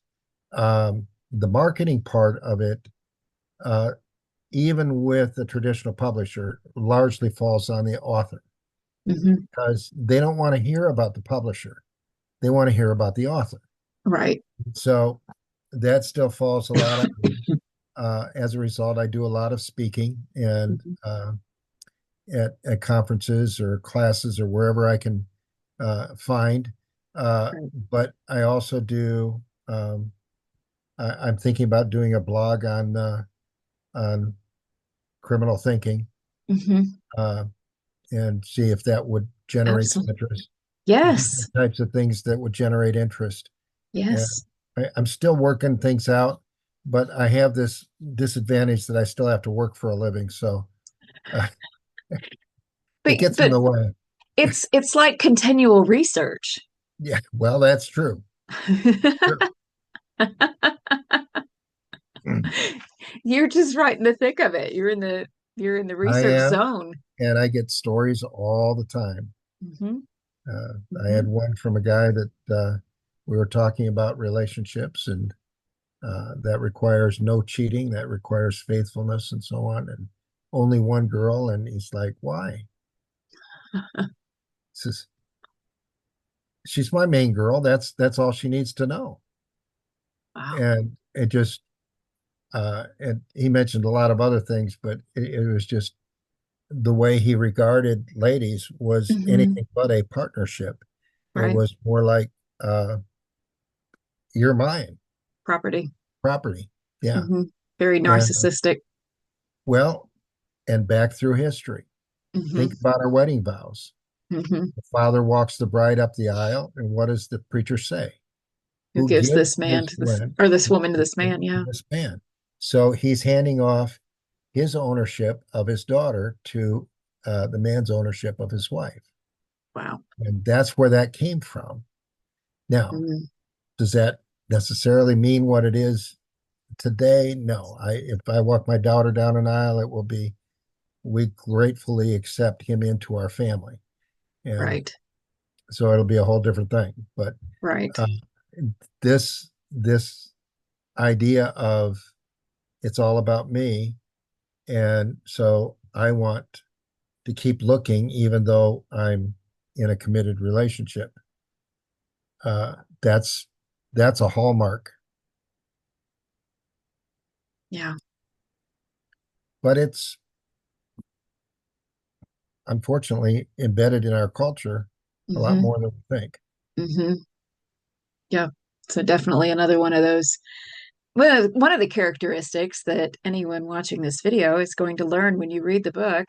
The marketing part of it, uh, even with the traditional publisher, largely falls on the author Hmm. because they don't want to hear about the publisher. they want to hear about the author. Right. So that still falls a lot on me. As a result, I do a lot of speaking and Mhm. at conferences or classes or wherever I can find. Uh, Right. but I also do. I'm thinking about doing a blog on criminal thinking Hmm. uh, and see if that would generate some Absolutely. interest. These Yes. are types of things that would generate interest. And Yes. I'm still working things out, but I have this disadvantage that I still have to work for a living. So uh, it But gets in but the way. it's like continual research. Yeah, well, that's true. True. You're just right in the thick of it. You're in the I research am, zone. and I get stories all the time. Hmm. I had Hmm. one from a guy that we were talking about relationships, and that requires no cheating, that requires faithfulness, and so on. And only one girl, and he's like, "Why?" He says, "She's my main girl. That's all she needs to know." Wow. And it just and he mentioned a lot of other things, but it was just the way he regarded ladies was Hmm. anything but a partnership. It Right. was more like uh, you're mine, Property. property. Yeah. Hmm. Very And narcissistic. well, and back through history. Think Hmm. about our wedding vows. Hmm. The father walks the bride up the aisle, and what does the preacher say? Who Who gives gives this man this to this land or this woman to this to man? Yeah. this man? So he's handing off his ownership of his daughter to the man's ownership of his wife. Wow. And that's where that came from. Now, Mm. does that necessarily mean what it is today? No. If I walk my daughter down an aisle, it will be we gratefully accept him into our family. And Right. so it'll be a whole different thing. But Right. uh, this idea of it's all about me, and so I want to keep looking, even though I'm in a committed relationship. Uh, that's that's a hallmark, Yeah. but it's unfortunately embedded in our culture a lot Hmm. more than we think. Hmm. Yeah. So definitely another one of those. Well, one of the characteristics that anyone watching this video is going to learn when you read the book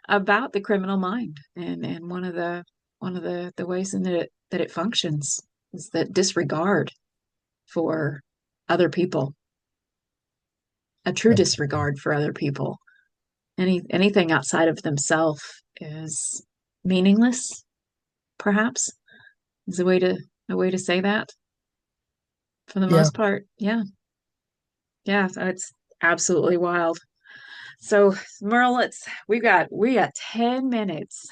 about the criminal mind, and one of the ways in that it functions is that disregard for other people, a true disregard for other people. Anything outside of themselves is meaningless, perhaps, is a way to say that for the Yeah, most part. Yeah. Yeah. So it's absolutely wild. So Merle, we got 10 minutes.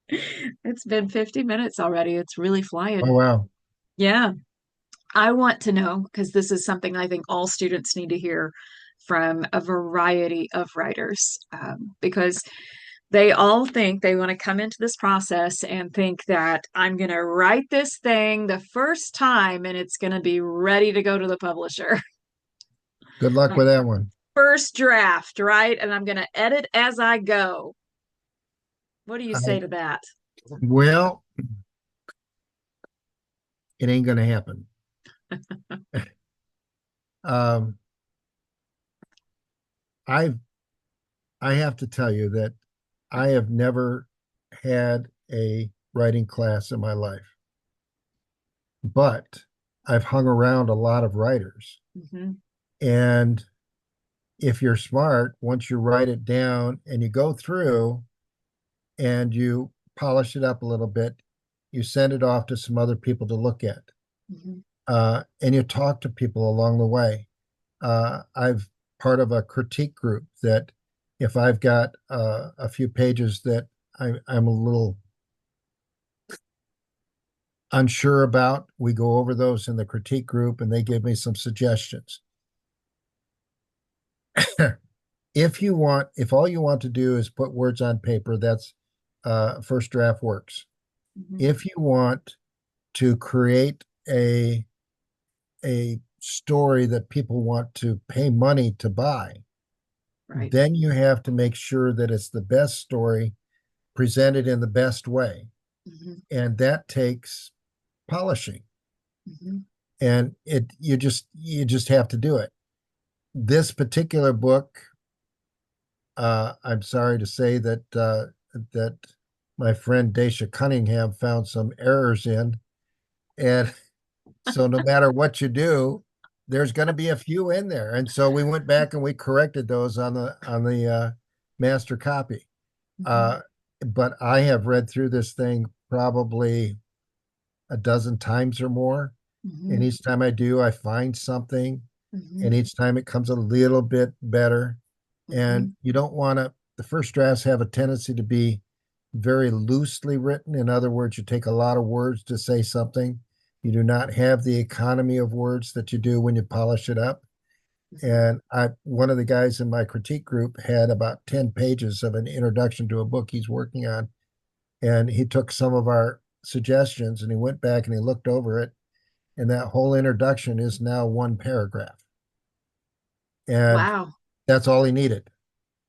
It's been 50 minutes already. It's really oh flying. wow. Yeah. I want to know, because this is something I think all students need to hear from a variety of writers, because they all think they want to come into this process and think that I'm going to write this thing the first time and it's going to be ready to go to the publisher. Good luck with that one. First draft, right? And I'm going to edit as I go. What do you say I to that? well, it ain't gonna happen. Um, I've I have to tell you that I have never had a writing class in my life, but I've hung around a lot of writers. Hmm. And if you're smart, once you write it down and you go through and you polish it up a little bit, you send it off to some other people to look at, Hmm. and you talk to people along the way. I've part of a critique group that if I've got a few pages that I'm a little unsure about, we go over those in the critique group and they give me some suggestions. If all you want to do is put words on paper, that's first draft works. Hmm. If you want to create a story that people want to pay money to buy, Right. then you have to make sure that it's the best story presented in the best way. Hmm. And that takes polishing. Hmm. And you just have to do it. This particular book, I'm sorry to say that my friend Dacia Cunningham found some errors in. And so no matter what you do, there's going to be a few in there. And so we went back and we corrected those on the master copy. Hmm. Uh, but I have read through this thing probably a dozen times or more. And Hmm. each time I do, I find something. Hmm. And each time it comes a little bit better. And Hmm. you don't want to, the first drafts have a tendency to be very loosely written. In other words, you take a lot of words to say something. You do not have the economy of words that you do when you polish it up. Hmm. And one of the guys in my critique group had about 10 pages of an introduction to a book he's working on. And he took some of our suggestions and he went back and he looked over it. And that whole introduction is now one paragraph. And Wow. that's all he needed.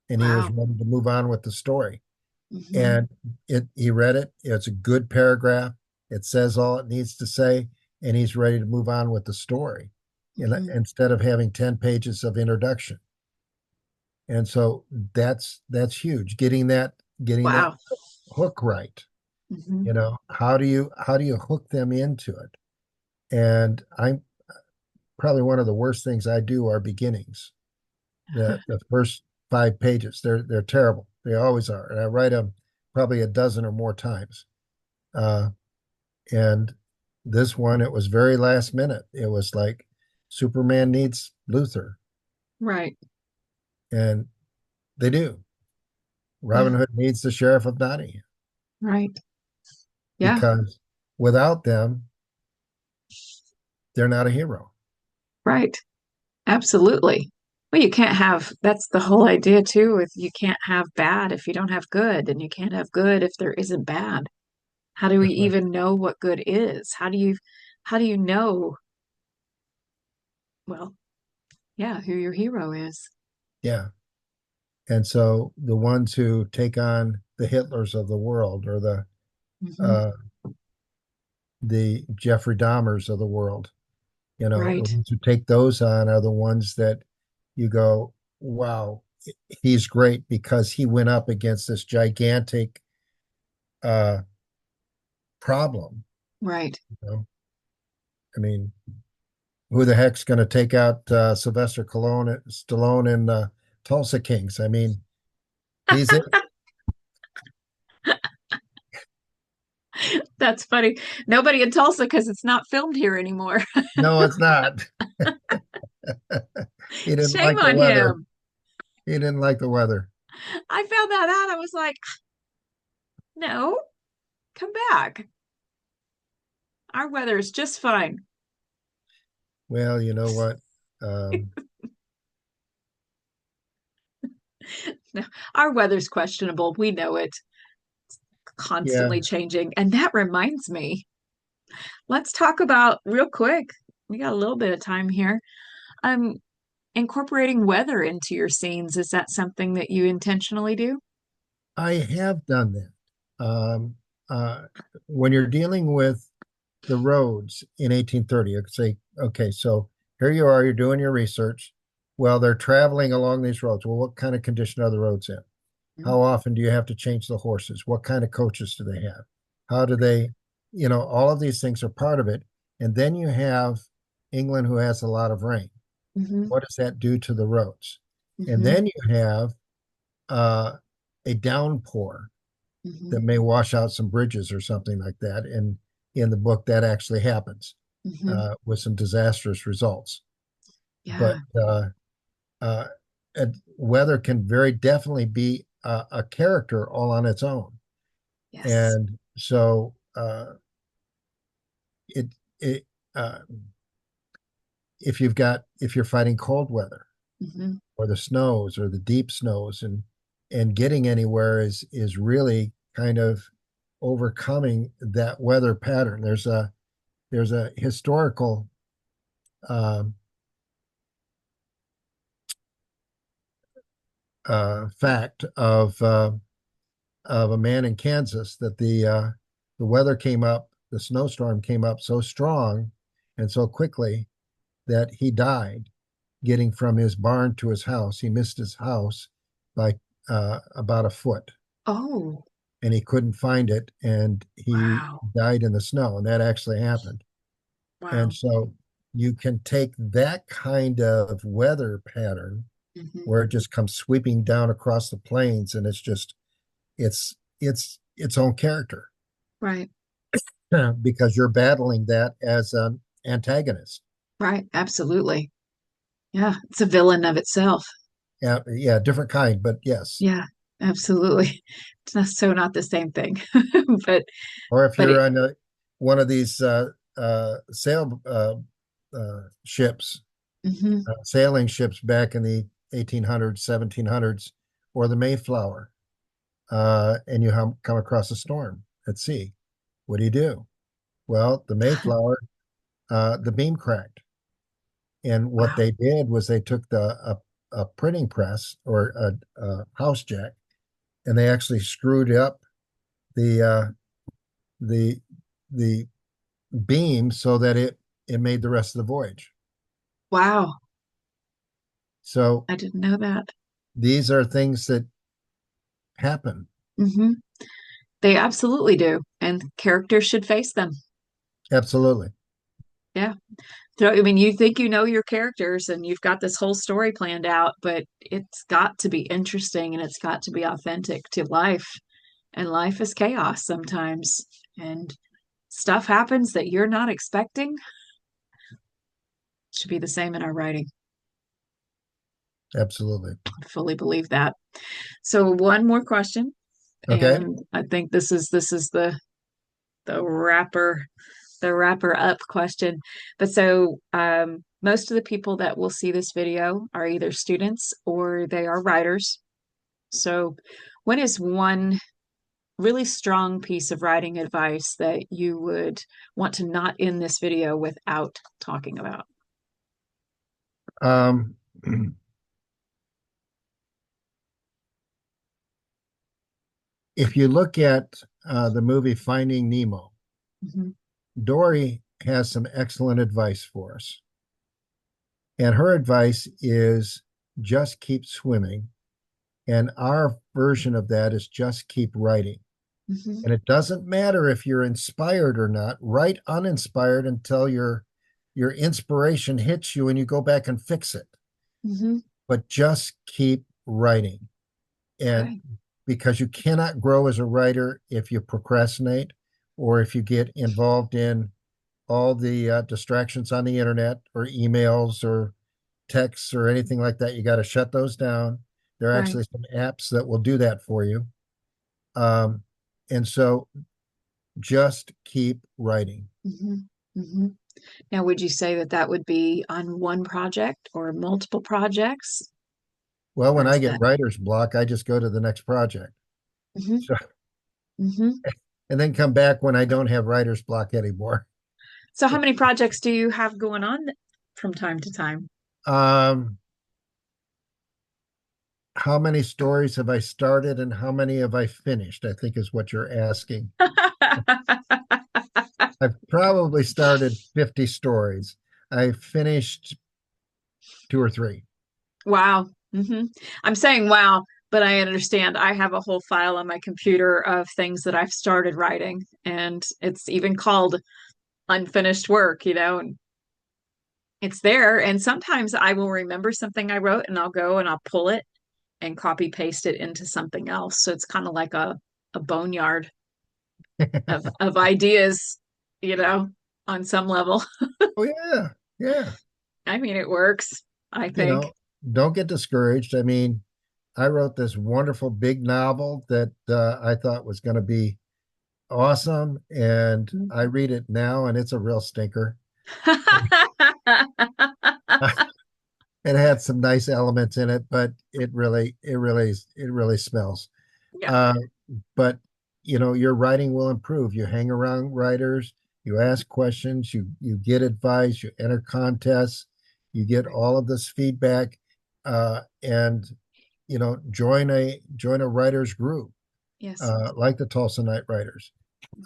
And he was Wow. ready to move on with the story. Hmm. And he read it. It's a good paragraph. It says all it needs to say, and he's ready to move on with the story, Hmm. instead of having 10 pages of introduction. And so that's huge. Getting that Wow. hook right. Hmm. How do you hook them into it? And I'm probably one of the worst things I do are beginnings. The first 5 pages, they're terrible. They always are. And I write them probably a dozen or more times. Uh, And this one, it was very last minute. It was like Superman needs Luther, Right. and they do. Yeah. Robin Hood needs the Sheriff of Nottingham Right. Yeah. because without them, they're not a hero. Right. Absolutely. Well, you can't have, that's the whole idea too, if you can't have bad if you don't have good, and you can't have good if there isn't bad. How do we That's right. even know what good is? How do you know, well, yeah, who your hero is? Yeah. And so the ones who take on the Hitlers of the world or Hmm. uh, the Jeffrey Dahmers of the world, the Right. ones who take those on are the ones that you go, wow, he's great because he went up against this gigantic uh, problem. Right. You know? I mean, who the heck's going to take out Sylvester Stallone in Tulsa Kings? I mean, he's it. That's funny. Nobody in Tulsa because it's not filmed here anymore. No, it's not. He didn't Shame like the on weather. him. He didn't like the weather. I found that out. I was like, no, come back. Our weather is just fine. Well, you know what? Um, No, our weather's questionable. We know it. yeah, Constantly changing. And that reminds me, let's talk about real quick. We got a little bit of time here. Um, incorporating weather into your scenes. Is that something that you intentionally do? I have done that. Uh, when you're dealing with the roads in 1830, I could say, okay, so here you are, you're doing your research. Well, they're traveling along these roads. Well, what kind of condition are the roads in? Mhm. How often do you have to change the horses? What kind of coaches do they have? How do they, all of these things are part of it. And then you have England who has a lot of rain. Hmm. What does that do to the roads? And Hmm. then you have uh, a downpour that Hmm. may wash out some bridges or something like that. And in the book, that actually happens Hmm. with some disastrous results. But Yeah. uh, weather can very definitely be a character all on its own. Yes. And so it it uh, if you're fighting cold weather Hmm. or the snows or the deep snows and getting anywhere is really kind of overcoming that weather pattern. There's a historical um, fact of a man in Kansas that the weather came up, the snowstorm came up so strong and so quickly that he died getting from his barn to his house. He missed his house by about a foot, Oh, and he couldn't find it, and he wow. died in the snow, and that actually happened. And Wow. so you can take that kind of weather pattern Hmm. where it just comes sweeping down across the plains, and it's its own character Right. because you're battling that as an antagonist. Right. Absolutely. Yeah. It's a villain of itself. Yeah, yeah, different kind, but yes. Yeah. Absolutely. It's not, so not the same thing, but Or if but you're it. on one of these sail ships, Hmm. sailing ships back in the 1800s, 1700s, or the Mayflower, and you come across a storm at sea. What do you do? Well, the Mayflower, the beam cracked. And what Wow. they did was they took a printing press or a house jack, and they actually screwed up the the the beam so that it made the rest of the voyage. Wow. So I didn't know that. these are things that happen. Hmm. They absolutely do. And characters should face them. Absolutely. Yeah. So, I mean, you think you know your characters and you've got this whole story planned out, but it's got to be interesting and it's got to be authentic to life. And life is chaos sometimes. And stuff happens that you're not expecting. Should be the same in our writing. Absolutely. I fully believe that. So one more question, Okay. and I think this is the wrapper up question. But so most of the people that will see this video are either students or they are writers. So what is one really strong piece of writing advice that you would want to not end this video without talking about? Um, if you look at the movie Finding Nemo, Mhm. Dory has some excellent advice for us. And her advice is just keep swimming. And our version of that is just keep writing. Mhm. And it doesn't matter if you're inspired or not, write uninspired until your inspiration hits you and you go back and fix it. Mhm. But just keep writing. And Okay. because you cannot grow as a writer if you procrastinate or if you get involved in all the distractions on the internet or emails or texts or anything like that. You got to shut those down. There are Right. actually some apps that will do that for you. Um, and so just keep writing. Mhm. Mhm. Now, would you say that that would be on one project or multiple projects, Well, or when I is get that? writer's block, I just go to the next project. Hmm. So, Hmm. and then come back when I don't have writer's block anymore. So, how many projects do you have going on from time to time? Um, how many stories have I started and how many have I finished? I think is what you're asking. I've probably started 50 stories. I finished two or three. Wow. Hmm. I'm saying wow, but I understand. I have a whole file on my computer of things that I've started writing, and it's even called unfinished work, and it's there. And sometimes I will remember something I wrote and I'll go and I'll pull it and copy paste it into something else. So it's kind of like a boneyard of ideas, you know, on some level. Oh yeah, yeah. I mean, it works, I You think. know, don't get discouraged. I mean, I wrote this wonderful big novel that I thought was going to be awesome, and I read it now, and it's a real stinker. It had some nice elements in it, but it really smells. Yeah. Uh, but your writing will improve. You hang around writers, you ask questions, you get advice, you enter contests, you get all of this feedback, and join a writers group, Yes. like the Tulsa Nightwriters,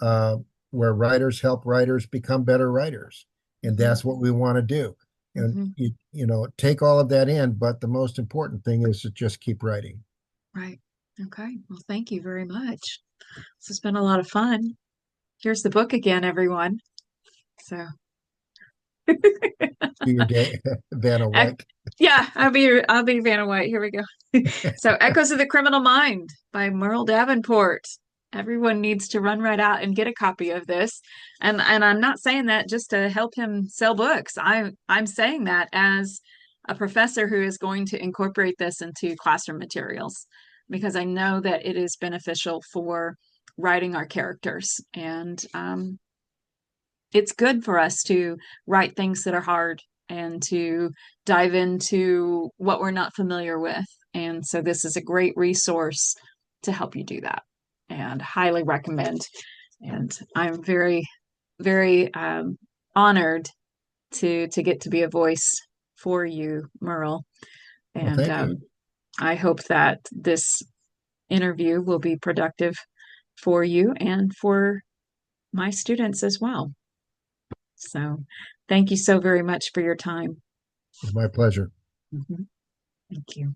uh, where writers help writers become better writers, and Hmm. that's what we want to do. And Hmm. take all of that in, but the most important thing is to just keep writing. Right. Okay. Well, thank you very much. This has been a lot of fun. Here's the book again, everyone. So, Do your day, Vanna ec- White. yeah, I'll be Vanna White. Here we go. So, Echoes of the Criminal Mind by Merle Davenport. Everyone needs to run right out and get a copy of this. And I'm not saying that just to help him sell books. I'm saying that as a professor who is going to incorporate this into classroom materials because I know that it is beneficial for writing our characters. And it's good for us to write things that are hard and to dive into what we're not familiar with. And so this is a great resource to help you do that and highly recommend. And I'm very, very honored to get to be a voice for you, Merle. Well, And thank you. I hope that this interview will be productive for you and for my students as well. So thank you so very much for your time. It's my pleasure. Mhm. Thank you.